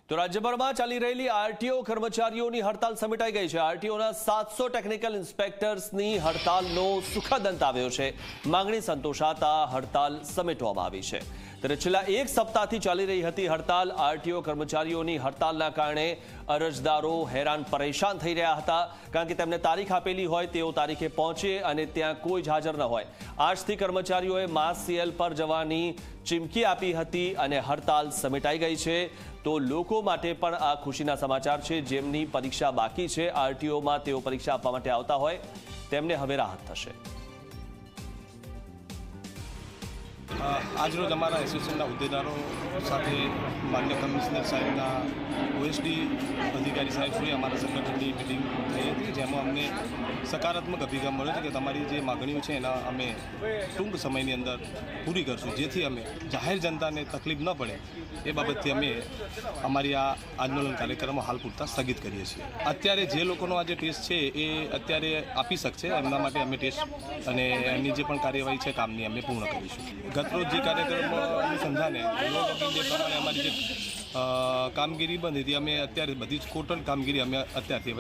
તો રાજ્યભરમાં ચાલી રહેલી આરટીઓ કર્મચારીઓની હડતાલ સમેટાઈ ગઈ છે। આરટીઓના 700 ટેકનિકલ ઇન્સ્પેક્ટર્સની હડતાલનો સુખદ અંત આવ્યો છે। માંગણી સંતોષાતા હડતાલ સમેટવામાં આવી છે। ત્યારે છેલ્લા એક સપ્તાહથી ચાલી રહી હતી હડતાલ। આરટીઓ કર્મચારીઓની હડતાલના કારણે અરજદારો હેરાન પરેશાન થઈ રહ્યા હતા, કારણ કે તેમને તારીખ આપેલી હોય તેઓ તારીખે પહોંચે અને ત્યાં કોઈ જ હાજર ન હોય। આજથી કર્મચારીઓએ માસ સીએલ પર જવાની ચીમકી આપી હતી અને હડતાલ સમેટાઈ ગઈ છે। તો લોકો માટે પણ આ ખુશીના સમાચાર છે। જેમની પરીક્ષા બાકી છે આરટીઓમાં, તેઓ પરીક્ષા આપવા માટે આવતા હોય તેમને હવે રાહત થશે। આજરોજ અમારા એસોસિએશનના હોદ્દેદારો સાથે માન્ય કમિશનર સાહેબના ઓએસડી અધિકારી સાહેબ શ્રી અમારા સંગઠનની મિટિંગ થઈ હતી, જેમાં અમને સકારાત્મક અભિગમ મળ્યો છે કે તમારી જે માગણીઓ છે એના અમે ટૂંક સમયની અંદર પૂરી કરશું, જેથી અમે જાહેર જનતાને તકલીફ ન પડે એ બાબતથી અમે અમારી આ આંદોલન કાર્યક્રમો હાલ પૂરતા સ્થગિત કરીએ છીએ। અત્યારે જે લોકોનો આ જે ટેસ્ટ છે એ અત્યારે આપી શકશે, એમના માટે અમે ટેસ્ટ અને એમની જે પણ કાર્યવાહી છે કામની અમે પૂર્ણ કરીશું। ગતરોજ જે કાર્યક્રમ અનુસંધાને જે પ્રમાણે અમારી જે કામગીરી બંધ હતી, અમે અત્યારે બધી જ ટોટલ કામગીરી અમે અત્યારથી